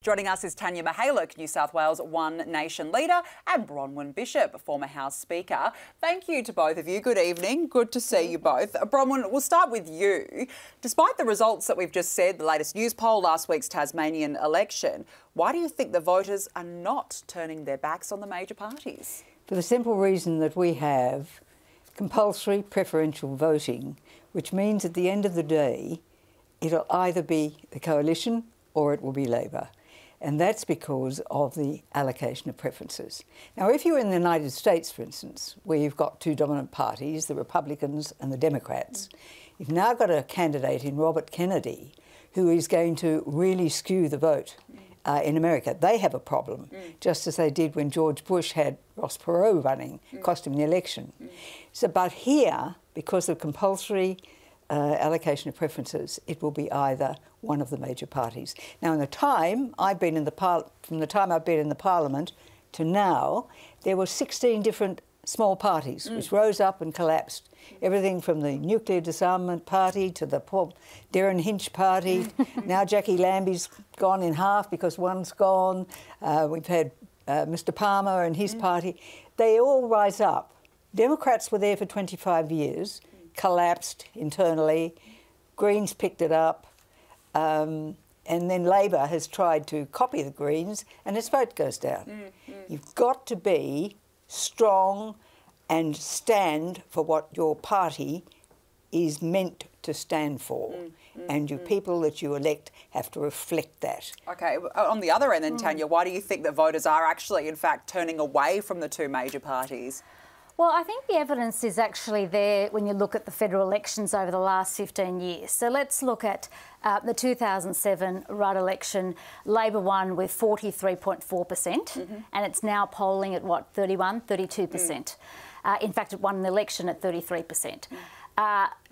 Joining us is Tanya Mihalek, New South Wales One Nation leader, and Bronwyn Bishop, former House Speaker. Thank you to both of you. Good evening. Good to see you both. Bronwyn, we'll start with you. Despite the results that we've just said, the latest Newspoll, last week's Tasmanian election, why do you think the voters are not turning their backs on the major parties? For the simple reason that we have compulsory preferential voting, which means at the end of the day, it'll either be the coalition or it will be Labor. And that's because of the allocation of preferences. Now, if you're in the United States, for instance, where you've got two dominant parties, the Republicans and the Democrats, you've now got a candidate in Robert Kennedy who is going to really skew the vote in America. They have a problem, just as they did when George Bush had Ross Perot running, cost him the election. So, but here, because of compulsory allocation of preferences, it will be either one of the major parties. Now, in the time I've been in the from the time I've been in the Parliament to now, there were 16 different small parties which rose up and collapsed. Everything from the Nuclear Disarmament Party to the Darren Hinch Party. Now Jackie Lambie's gone in half because one's gone. We've had Mr Palmer and his party. They all rise up. Democrats were there for 25 years. Collapsed internally, Greens picked it up, and then Labor has tried to copy the Greens and its vote goes down. You've got to be strong and stand for what your party is meant to stand for, and your people that you elect have to reflect that. OK, on the other end then, Tanya, why do you think that voters are actually, in fact, turning away from the two major parties? Well, I think the evidence is actually there when you look at the federal elections over the last 15 years. So let's look at the 2007 Rudd election. Labor won with 43.4%, and it's now polling at, what, 32%. In fact, it won an election at 33%.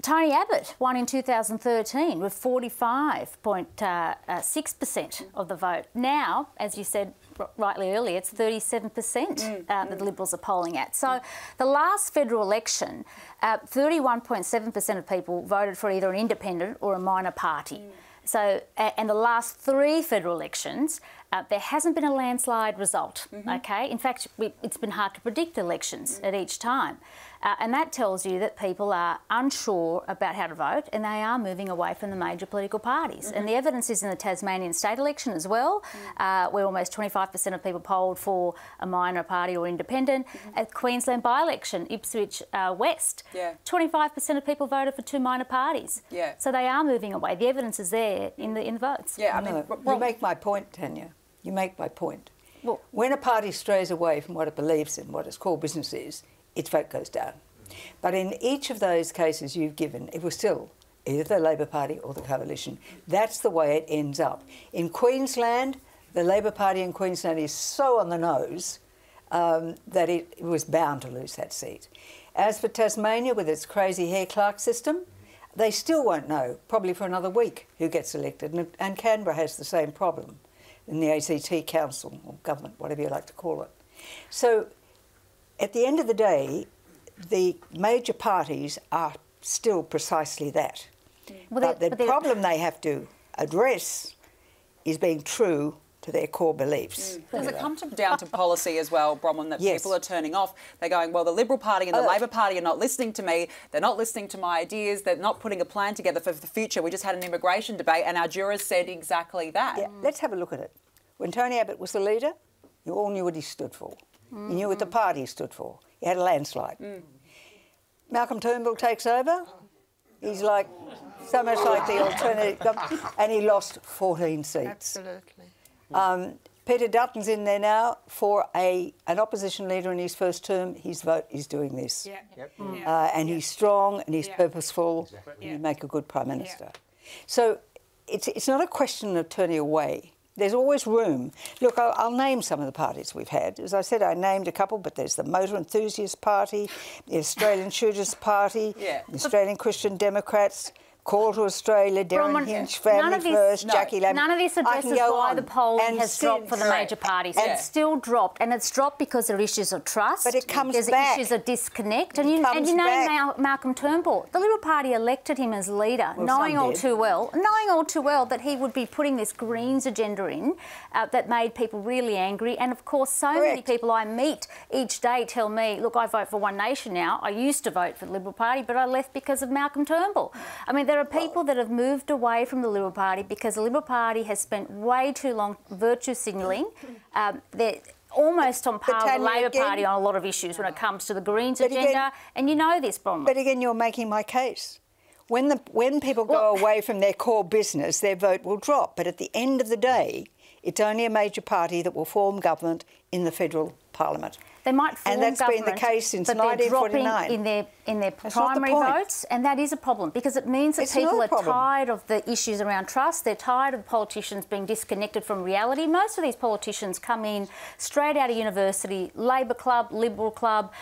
Tony Abbott won in 2013 with 45.6% of the vote. Now, as you said rightly earlier, it's 37% that the Liberals are polling at. So the last federal election, 31.7% of people voted for either an independent or a minor party. So, and the last three federal elections, there hasn't been a landslide result, OK? In fact, it's been hard to predict elections at each time. And that tells you that people are unsure about how to vote and they are moving away from the major political parties. And the evidence is in the Tasmanian state election as well, where almost 25% of people polled for a minor party or independent. At Queensland by-election, Ipswich West, 25% of people voted for two minor parties. So they are moving away. The evidence is there in the votes. I mean, you make my point, Tanya. You make my point. Well, when a party strays away from what it believes in, what its core business is, its vote goes down. But in each of those cases you've given, it was still either the Labor Party or the coalition. That's the way it ends up. In Queensland, the Labor Party in Queensland is so on the nose that it was bound to lose that seat. As for Tasmania, with its crazy Hare-Clark system, they still won't know, probably for another week, who gets elected. And Canberra has the same problem in the ACT Council, or government, whatever you like to call it. So, at the end of the day, the major parties are still precisely that. Well, but the problem they have to address is being true to their core beliefs. Does it come down to policy as well, Bronwyn, that people are turning off? They're going, well, the Liberal Party and the Labor Party are not listening to me. They're not listening to my ideas. They're not putting a plan together for the future. We just had an immigration debate and our jurors said exactly that. Yeah, let's have a look at it. When Tony Abbott was the leader, you all knew what he stood for. You knew what the party stood for. He had a landslide. Malcolm Turnbull takes over. He's like, so much like the alternative government, and he lost 14 seats. Absolutely. Peter Dutton's in there now for an opposition leader in his first term. His vote is doing this. And he's strong and he's purposeful and he'd make a good Prime Minister. So it's not a question of turning away. There's always room. Look, I'll name some of the parties we've had. As I said, I named a couple, but there's the Motor Enthusiast Party, the Australian Shooters Party, the Australian Christian Democrats, Call to Australia, Darren Hinch, Family First, Jackie Lamb. None of this addresses why the polling has dropped for the major parties. It's still dropped, and it's dropped because there are issues of trust. But it comes There's back. issues of disconnect. And you know Malcolm Turnbull, the Liberal Party elected him as leader, knowing all too well that he would be putting this Greens agenda in that made people really angry. And of course, so many people I meet each day tell me, look, I vote for One Nation now. I used to vote for the Liberal Party, but I left because of Malcolm Turnbull. I mean, there are people that have moved away from the Liberal Party because the Liberal Party has spent way too long virtue signalling. They're almost on par with the Labor Party on a lot of issues when it comes to the Greens agenda. And you know this, Bronwyn. But again, you're making my case. When people go away from their core business, their vote will drop. But at the end of the day, it's only a major party that will form government in the federal parliament. They might form and that's been the case since 1949. But they're dropping in their primary votes, and that is a problem because it means that people are tired of the issues around trust. They're tired of politicians being disconnected from reality. Most of these politicians come in straight out of university, Labor club, Liberal club,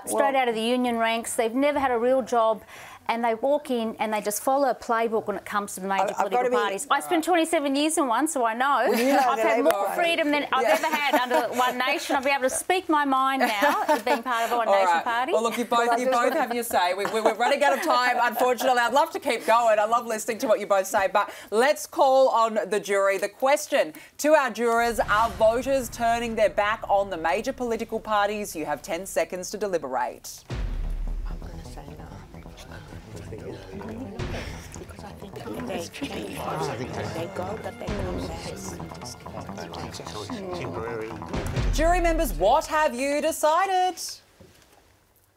straight out of the union ranks. They've never had a real job. And they walk in and they just follow a playbook when it comes to the major political parties. I spent 27 years in one, so I know. I've had more freedom than I've ever had under One Nation. I'll be able to speak my mind now as being part of the One Nation party. Well, look, you both have your say. We're running out of time, unfortunately. I'd love to keep going. I love listening to what you both say, but let's call on the jury. The question to our jurors, are voters turning their back on the major political parties? You have 10 seconds to deliberate. Jury members, what have you decided?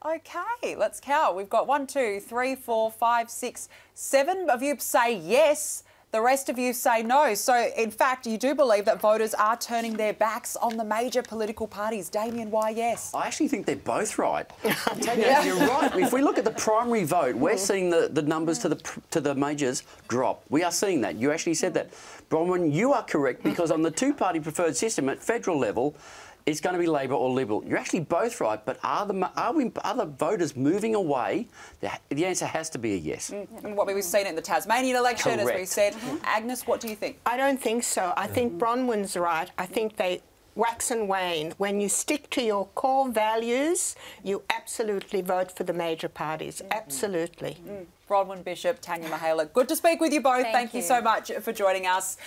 Okay, let's count. We've got 1, 2, 3, 4, 5, 6, 7 of you say yes. The rest of you say no. So, in fact, you do believe that voters are turning their backs on the major political parties. Damien, why yes? I actually think they're both right. You're right. If we look at the primary vote, we're seeing the numbers to the majors drop. We are seeing that. You actually said that. Bronwyn, you are correct because on the two-party preferred system at federal level, it's going to be Labor or Liberal. You're actually both right, but are the voters moving away? The answer has to be a yes. And what we've seen in the Tasmanian election, as we said. Agnes, what do you think? I don't think so. I think Bronwyn's right. I think they wax and wane. When you stick to your core values, you absolutely vote for the major parties. Absolutely. Bronwyn Bishop, Tanya Mihaela, good to speak with you both. Thank you so much for joining us.